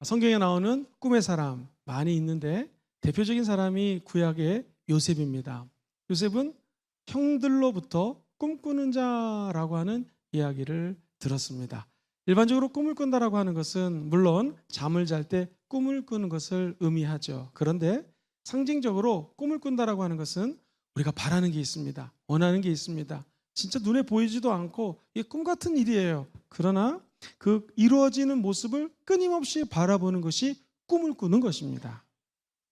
성경에 나오는 꿈의 사람 많이 있는데 대표적인 사람이 구약의 요셉입니다. 요셉은 형들로부터 꿈꾸는 자라고 하는 이야기를 들었습니다. 일반적으로 꿈을 꾼다라고 하는 것은 물론 잠을 잘 때 꿈을 꾸는 것을 의미하죠. 그런데 상징적으로 꿈을 꾼다라고 하는 것은 우리가 바라는 게 있습니다. 원하는 게 있습니다. 진짜 눈에 보이지도 않고 이게 꿈 같은 일이에요. 그러나 그 이루어지는 모습을 끊임없이 바라보는 것이 꿈을 꾸는 것입니다.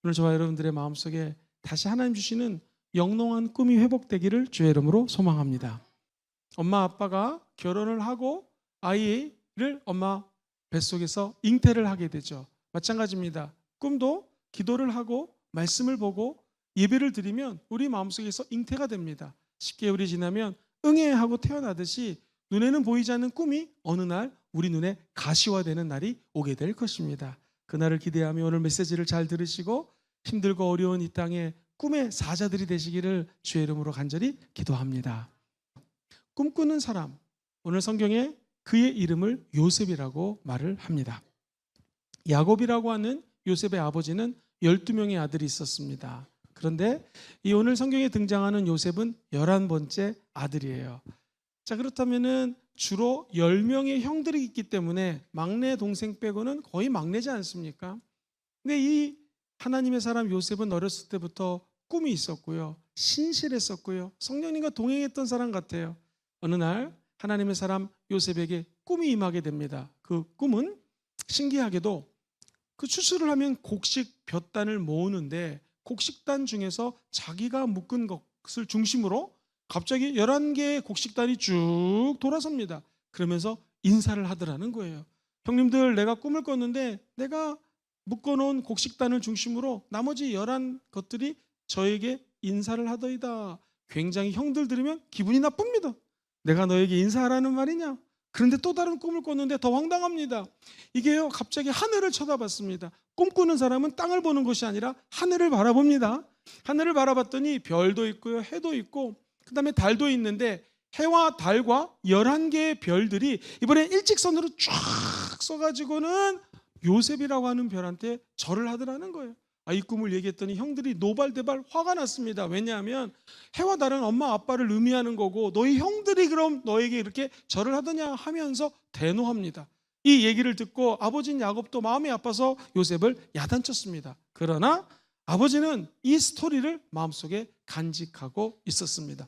오늘 저와 여러분들의 마음속에 다시 하나님 주시는 영롱한 꿈이 회복되기를 주의 이름으로 소망합니다. 엄마 아빠가 결혼을 하고 아이를 엄마 뱃속에서 잉태를 하게 되죠. 마찬가지입니다. 꿈도 기도를 하고 말씀을 보고 예배를 드리면 우리 마음속에서 잉태가 됩니다. 10개월이 지나면 응애하고 태어나듯이 눈에는 보이지 않는 꿈이 어느 날 우리 눈에 가시화되는 날이 오게 될 것입니다. 그날을 기대하며 오늘 메시지를 잘 들으시고 힘들고 어려운 이 땅에 꿈의 사자들이 되시기를 주의 이름으로 간절히 기도합니다. 꿈꾸는 사람, 오늘 성경에 그의 이름을 요셉이라고 말을 합니다. 야곱이라고 하는 요셉의 아버지는 12명의 아들이 있었습니다. 그런데 이 오늘 성경에 등장하는 요셉은 11번째 아들이에요. 자, 그렇다면은 주로 10명의 형들이 있기 때문에 막내 동생 빼고는 거의 막내지 않습니까? 근데 이 하나님의 사람 요셉은 어렸을 때부터 꿈이 있었고요. 신실했었고요. 성령님과 동행했던 사람 같아요. 어느 날 하나님의 사람 요셉에게 꿈이 임하게 됩니다. 그 꿈은 신기하게도 그 추수를 하면 곡식 몇 단을 모으는데 곡식단 중에서 자기가 묶은 것을 중심으로 갑자기 11개의 곡식단이 쭉 돌아섭니다. 그러면서 인사를 하더라는 거예요. 형님들, 내가 꿈을 꿨는데 내가 묶어놓은 곡식단을 중심으로 나머지 11것들이 저에게 인사를 하더이다. 굉장히 형들 들으면 기분이 나쁩니다. 내가 너에게 인사하라는 말이냐? 그런데 또 다른 꿈을 꿨는데 더 황당합니다. 이게요, 갑자기 하늘을 쳐다봤습니다. 꿈꾸는 사람은 땅을 보는 것이 아니라 하늘을 바라봅니다. 하늘을 바라봤더니 별도 있고요, 해도 있고 그 다음에 달도 있는데 해와 달과 11개의 별들이 이번에 일직선으로 쫙 써가지고는 요셉이라고 하는 별한테 절을 하더라는 거예요. 이 꿈을 얘기했더니 형들이 노발대발 화가 났습니다. 왜냐하면 해와 달은 엄마 아빠를 의미하는 거고 너희 형들이 그럼 너에게 이렇게 절을 하더냐 하면서 대노합니다. 이 얘기를 듣고 아버지인 야곱도 마음이 아파서 요셉을 야단쳤습니다. 그러나 아버지는 이 스토리를 마음속에 간직하고 있었습니다.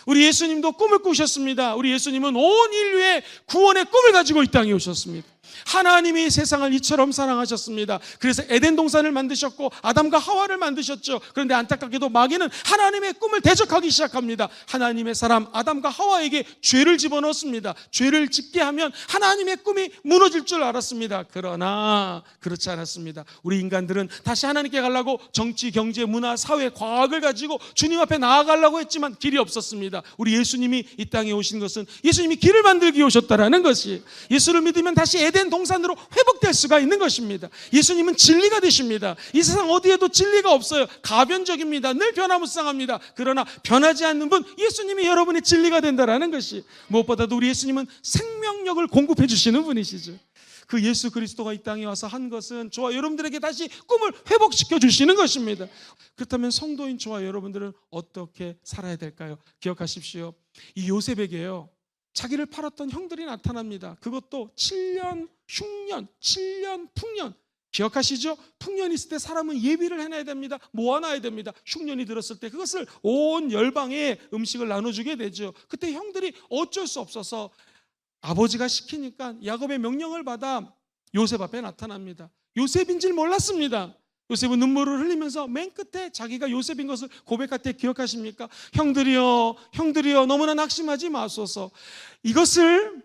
우리 예수님도 꿈을 꾸셨습니다. 우리 예수님은 온 인류의 구원의 꿈을 가지고 이 땅에 오셨습니다. 하나님이 세상을 이처럼 사랑하셨습니다. 그래서 에덴 동산을 만드셨고 아담과 하와를 만드셨죠. 그런데 안타깝게도 마귀는 하나님의 꿈을 대적하기 시작합니다. 하나님의 사람 아담과 하와에게 죄를 집어넣습니다. 죄를 짓게 하면 하나님의 꿈이 무너질 줄 알았습니다. 그러나 그렇지 않았습니다. 우리 인간들은 다시 하나님께 가려고 정치, 경제, 문화, 사회, 과학을 가지고 주님 앞에 나아가려고 했지만 길이 없었습니다. 우리 예수님이 이 땅에 오신 것은 예수님이 길을 만들기 위해 오셨다라는 것이, 예수를 믿으면 다시 에덴 동산으로 회복될 수가 있는 것입니다. 예수님은 진리가 되십니다. 이 세상 어디에도 진리가 없어요. 가변적입니다. 늘 변화무쌍합니다. 그러나 변하지 않는 분 예수님이 여러분의 진리가 된다라는 것이, 무엇보다도 우리 예수님은 생명력을 공급해 주시는 분이시죠. 그 예수 그리스도가 이 땅에 와서 한 것은 저와 여러분들에게 다시 꿈을 회복시켜 주시는 것입니다. 그렇다면 성도인 저와 여러분들은 어떻게 살아야 될까요? 기억하십시오. 이 요셉에게요, 자기를 팔았던 형들이 나타납니다. 그것도 7년 흉년, 7년 풍년. 기억하시죠? 풍년이 있을 때 사람은 예비를 해놔야 됩니다. 모아놔야 됩니다. 흉년이 들었을 때 그것을 온 열방에 음식을 나눠주게 되죠. 그때 형들이 어쩔 수 없어서 아버지가 시키니까 야곱의 명령을 받아 요셉 앞에 나타납니다. 요셉인 줄 몰랐습니다. 요셉은 눈물을 흘리면서 맨 끝에 자기가 요셉인 것을 고백할 때 기억하십니까? 형들이여 너무나 낙심하지 마소서. 이것을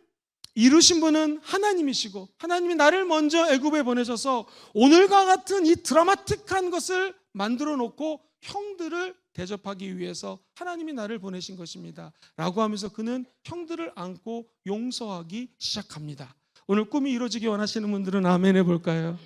이루신 분은 하나님이시고 하나님이 나를 먼저 애굽에 보내셔서 오늘과 같은 이 드라마틱한 것을 만들어 놓고 형들을 대접하기 위해서 하나님이 나를 보내신 것입니다 라고 하면서 그는 형들을 안고 용서하기 시작합니다. 오늘 꿈이 이루어지기 원하시는 분들은 아멘 해볼까요?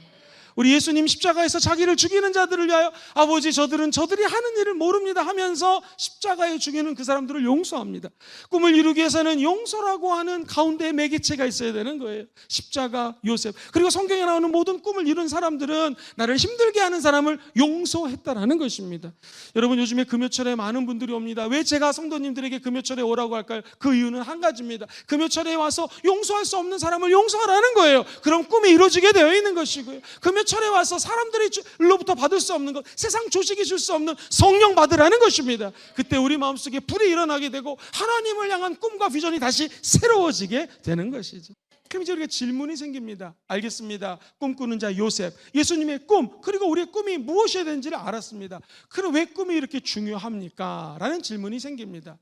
우리 예수님 십자가에서 자기를 죽이는 자들을 위하여 아버지 저들이 하는 일을 모릅니다 하면서 십자가에 죽이는 그 사람들을 용서합니다. 꿈을 이루기 위해서는 용서라고 하는 가운데 매개체가 있어야 되는 거예요. 십자가, 요셉. 그리고 성경에 나오는 모든 꿈을 이룬 사람들은 나를 힘들게 하는 사람을 용서했다라는 것입니다. 여러분, 요즘에 금요철에 많은 분들이 옵니다. 왜 제가 성도님들에게 금요철에 오라고 할까요? 그 이유는 한 가지입니다. 금요철에 와서 용서할 수 없는 사람을 용서하라는 거예요. 그럼 꿈이 이루어지게 되어 있는 것이고요. 금요철에 와서 사람들로부터 받을 수 없는 것, 세상 조직이 줄 수 없는 성령 받으라는 것입니다. 그때 우리 마음속에 불이 일어나게 되고 하나님을 향한 꿈과 비전이 다시 새로워지게 되는 것이죠. 그럼 이제 우리가 질문이 생깁니다. 알겠습니다. 꿈꾸는 자 요셉, 예수님의 꿈, 그리고 우리의 꿈이 무엇이어야 되는지를 알았습니다. 그럼 왜 꿈이 이렇게 중요합니까? 라는 질문이 생깁니다.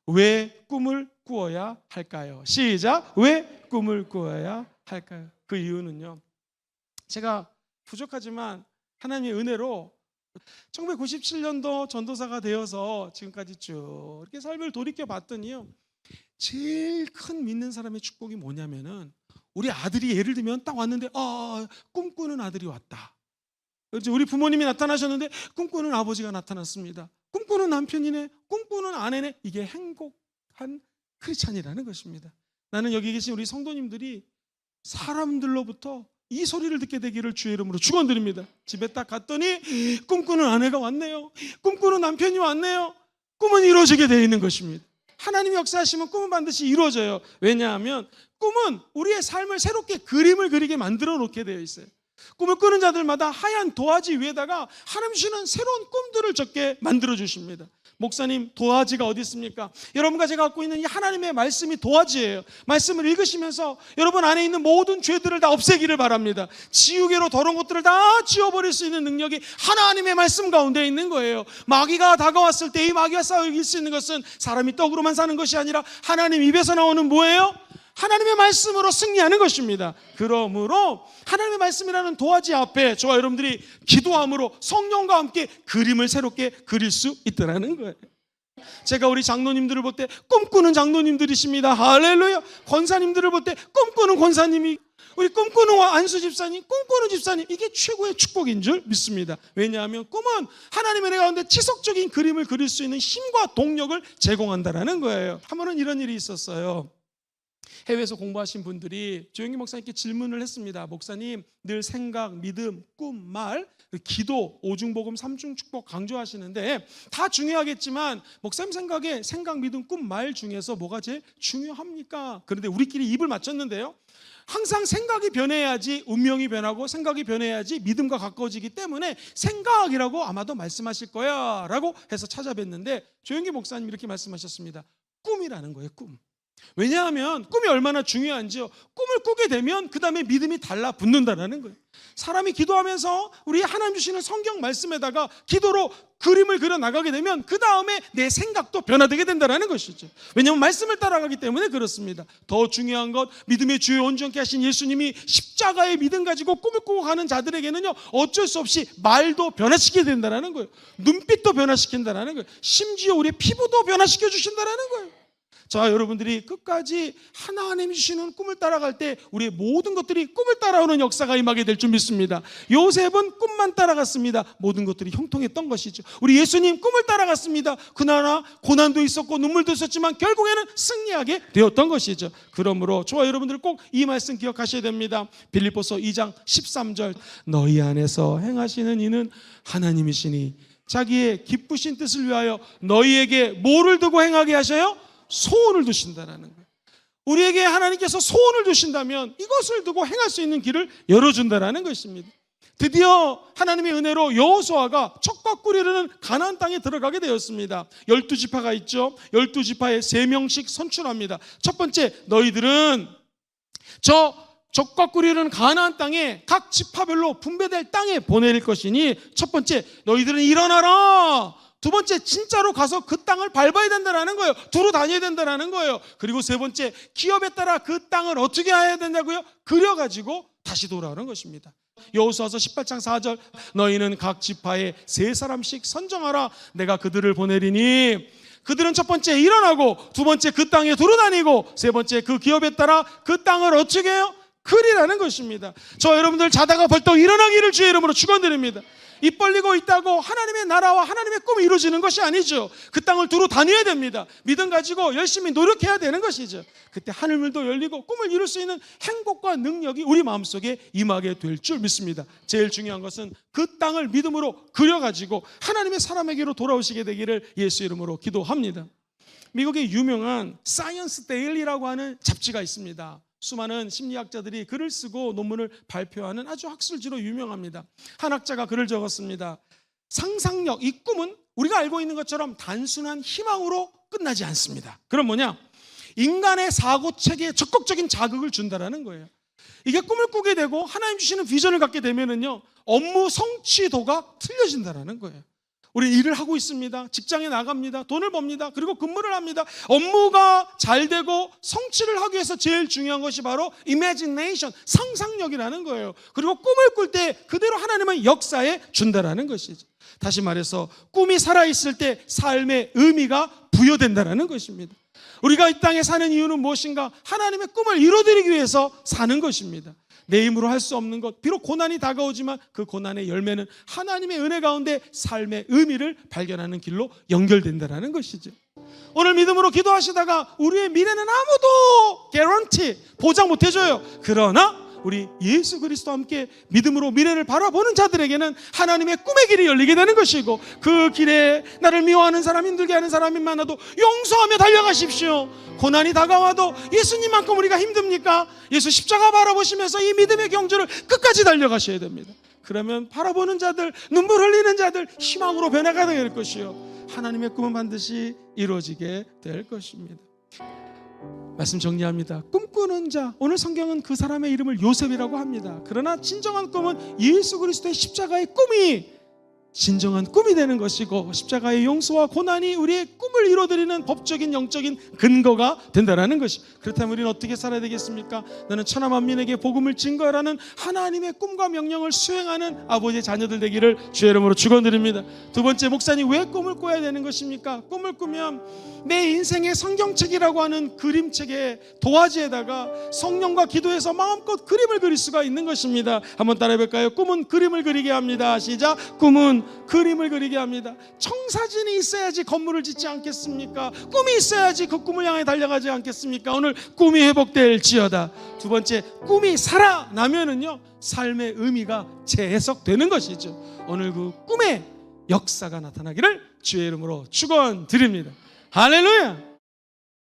왜 꿈을 꾸어야 할까요? 시작. 왜 꿈을 꾸어야 할까요? 그 이유는요, 제가 부족하지만 하나님의 은혜로 1997년도 전도사가 되어서 지금까지 쭉 이렇게 삶을 돌이켜 봤더니요, 제일 큰 믿는 사람의 축복이 뭐냐면은, 우리 아들이 예를 들면 딱 왔는데 꿈꾸는 아들이 왔다. 우리 부모님이 나타나셨는데 꿈꾸는 아버지가 나타났습니다. 꿈꾸는 남편이네, 꿈꾸는 아내네. 이게 행복한 크리스찬이라는 것입니다. 나는 여기 계신 우리 성도님들이 사람들로부터 이 소리를 듣게 되기를 주의 이름으로 축원드립니다. 집에 딱 갔더니 꿈꾸는 아내가 왔네요, 꿈꾸는 남편이 왔네요. 꿈은 이루어지게 되어 있는 것입니다. 하나님이 역사하시면 꿈은 반드시 이루어져요. 왜냐하면 꿈은 우리의 삶을 새롭게 그림을 그리게 만들어 놓게 되어 있어요. 꿈을 꾸는 자들마다 하얀 도화지 위에다가 하나님 주시는 새로운 꿈들을 적게 만들어 주십니다. 목사님, 도화지가 어디 있습니까? 여러분과 제가 갖고 있는 이 하나님의 말씀이 도화지예요. 말씀을 읽으시면서 여러분 안에 있는 모든 죄들을 다 없애기를 바랍니다. 지우개로 더러운 것들을 다 지워버릴 수 있는 능력이 하나님의 말씀 가운데 있는 거예요. 마귀가 다가왔을 때 이 마귀와 싸워 이길 수 있는 것은 사람이 떡으로만 사는 것이 아니라 하나님 입에서 나오는 뭐예요? 하나님의 말씀으로 승리하는 것입니다. 그러므로 하나님의 말씀이라는 도화지 앞에 저와 여러분들이 기도함으로 성령과 함께 그림을 새롭게 그릴 수 있다는 거예요. 제가 우리 장로님들을 볼 때 꿈꾸는 장로님들이십니다. 할렐루야. 권사님들을 볼 때 꿈꾸는 권사님이, 우리 꿈꾸는 안수 집사님, 꿈꾸는 집사님, 이게 최고의 축복인 줄 믿습니다. 왜냐하면 꿈은 하나님의 은혜 가운데 지속적인 그림을 그릴 수 있는 힘과 동력을 제공한다는 거예요. 한 번은 이런 일이 있었어요. 해외에서 공부하신 분들이 조영기 목사님께 질문을 했습니다. 목사님, 늘 생각, 믿음, 꿈, 말, 기도, 오중복음, 삼중축복 강조하시는데 다 중요하겠지만 목사님 생각에 생각, 믿음, 꿈, 말 중에서 뭐가 제일 중요합니까? 그런데 우리끼리 입을 맞췄는데요, 항상 생각이 변해야지 운명이 변하고 생각이 변해야지 믿음과 가까워지기 때문에 생각이라고 아마도 말씀하실 거야 라고 해서 찾아뵀는데 조영기 목사님 이렇게 말씀하셨습니다. 꿈이라는 거예요, 꿈. 왜냐하면 꿈이 얼마나 중요한지요, 꿈을 꾸게 되면 그 다음에 믿음이 달라붙는다는 거예요. 사람이 기도하면서 우리 하나님 주시는 성경 말씀에다가 기도로 그림을 그려 나가게 되면 그 다음에 내 생각도 변화되게 된다는 것이죠. 왜냐하면 말씀을 따라가기 때문에 그렇습니다. 더 중요한 것, 믿음의 주요 온전케 하신 예수님이 십자가의 믿음 가지고 꿈을 꾸고 가는 자들에게는요, 어쩔 수 없이 말도 변화시키게 된다는 거예요. 눈빛도 변화시킨다는 거예요. 심지어 우리의 피부도 변화시켜 주신다는 거예요. 자, 여러분들이 끝까지 하나님이 주시는 꿈을 따라갈 때 우리의 모든 것들이 꿈을 따라오는 역사가 임하게 될 줄 믿습니다. 요셉은 꿈만 따라갔습니다. 모든 것들이 형통했던 것이죠. 우리 예수님 꿈을 따라갔습니다. 그나마 고난도 있었고 눈물도 있었지만 결국에는 승리하게 되었던 것이죠. 그러므로 저와 여러분들 꼭 이 말씀 기억하셔야 됩니다. 빌립보서 2장 13절, 너희 안에서 행하시는 이는 하나님이시니 자기의 기쁘신 뜻을 위하여 너희에게 뭐를 두고 행하게 하셔요? 소원을 두신다는 거예요. 우리에게 하나님께서 소원을 두신다면 이것을 두고 행할 수 있는 길을 열어준다는 것입니다. 드디어 하나님의 은혜로 여호수아가 척과 꿀이 흐르는 가나안 땅에 들어가게 되었습니다. 12지파가 있죠. 12지파에 3명씩 선출합니다. 첫 번째, 너희들은 적과 꿀이 흐르는 가나안 땅에 각 지파별로 분배될 땅에 보낼 것이니, 첫 번째, 너희들은 일어나라. 두 번째, 진짜로 가서 그 땅을 밟아야 된다는 거예요. 두루 다녀야 된다는 거예요. 그리고 세 번째, 기업에 따라 그 땅을 어떻게 해야 된다고요? 그려가지고 다시 돌아오는 것입니다. 여호수아서 18장 4절, 너희는 각 지파에 3사람씩 선정하라. 내가 그들을 보내리니 그들은 첫 번째 일어나고, 두 번째 그 땅에 두루 다니고, 세 번째 그 기업에 따라 그 땅을 어떻게 해요? 그리라는 것입니다. 저 여러분들 자다가 벌떡 일어나기를 주의 이름으로 축원드립니다. 입 벌리고 있다고 하나님의 나라와 하나님의 꿈이 이루어지는 것이 아니죠. 그 땅을 두루 다녀야 됩니다. 믿음 가지고 열심히 노력해야 되는 것이죠. 그때 하늘문도 열리고 꿈을 이룰 수 있는 행복과 능력이 우리 마음속에 임하게 될 줄 믿습니다. 제일 중요한 것은 그 땅을 믿음으로 그려가지고 하나님의 사람에게로 돌아오시게 되기를 예수 이름으로 기도합니다. 미국의 유명한 사이언스 데일리라고 하는 잡지가 있습니다. 수많은 심리학자들이 글을 쓰고 논문을 발표하는 아주 학술지로 유명합니다. 한 학자가 글을 적었습니다. 상상력, 이 꿈은 우리가 알고 있는 것처럼 단순한 희망으로 끝나지 않습니다. 그럼 뭐냐? 인간의 사고체계에 적극적인 자극을 준다라는 거예요. 이게 꿈을 꾸게 되고 하나님 주시는 비전을 갖게 되면은요, 업무 성취도가 틀려진다라는 거예요. 우리 일을 하고 있습니다. 직장에 나갑니다. 돈을 법니다. 그리고 근무를 합니다. 업무가 잘 되고 성취를 하기 위해서 제일 중요한 것이 바로 imagination, 상상력이라는 거예요. 그리고 꿈을 꿀 때 그대로 하나님은 역사에 준다라는 것이죠. 다시 말해서 꿈이 살아있을 때 삶의 의미가 부여된다라는 것입니다. 우리가 이 땅에 사는 이유는 무엇인가? 하나님의 꿈을 이루어드리기 위해서 사는 것입니다. 내 힘으로 할 수 없는 것, 비록 고난이 다가오지만 그 고난의 열매는 하나님의 은혜 가운데 삶의 의미를 발견하는 길로 연결된다는 것이죠. 오늘 믿음으로 기도하시다가 우리의 미래는 아무도 개런티, 보장 못 해줘요. 그러나 우리 예수 그리스도와 함께 믿음으로 미래를 바라보는 자들에게는 하나님의 꿈의 길이 열리게 되는 것이고, 그 길에 나를 미워하는 사람, 힘들게 하는 사람이 많아도 용서하며 달려가십시오. 고난이 다가와도 예수님만큼 우리가 힘듭니까? 예수 십자가 바라보시면서 이 믿음의 경주를 끝까지 달려가셔야 됩니다. 그러면 바라보는 자들, 눈물 흘리는 자들 희망으로 변화가 될 것이요, 하나님의 꿈은 반드시 이루어지게 될 것입니다. 말씀 정리합니다. 꿈꾸는 자, 오늘 성경은 그 사람의 이름을 요셉이라고 합니다. 그러나 진정한 꿈은 예수 그리스도의 십자가의 꿈이 진정한 꿈이 되는 것이고, 십자가의 용서와 고난이 우리의 꿈을 이루어드리는 법적인 영적인 근거가 된다는 것이. 그렇다면 우리는 어떻게 살아야 되겠습니까? 너는 천하 만민에게 복음을 증거하라는 하나님의 꿈과 명령을 수행하는 아버지의 자녀들 되기를 주의 이름으로 축원드립니다. 두 번째, 목사님 왜 꿈을 꿔야 되는 것입니까? 꿈을 꾸면 내 인생의 성경책이라고 하는 그림책의 도화지에다가 성령과 기도해서 마음껏 그림을 그릴 수가 있는 것입니다. 한번 따라해 볼까요? 꿈은 그림을 그리게 합니다. 시작. 꿈은 그림을 그리게 합니다. 청사진이 있어야지 건물을 짓지 않겠습니까? 꿈이 있어야지 그 꿈을 향해 달려가지 않겠습니까? 오늘 꿈이 회복될지어다. 두 번째, 꿈이 살아나면은요, 삶의 의미가 재해석되는 것이죠. 오늘 그 꿈의 역사가 나타나기를 주의 이름으로 축원드립니다. 할렐루야.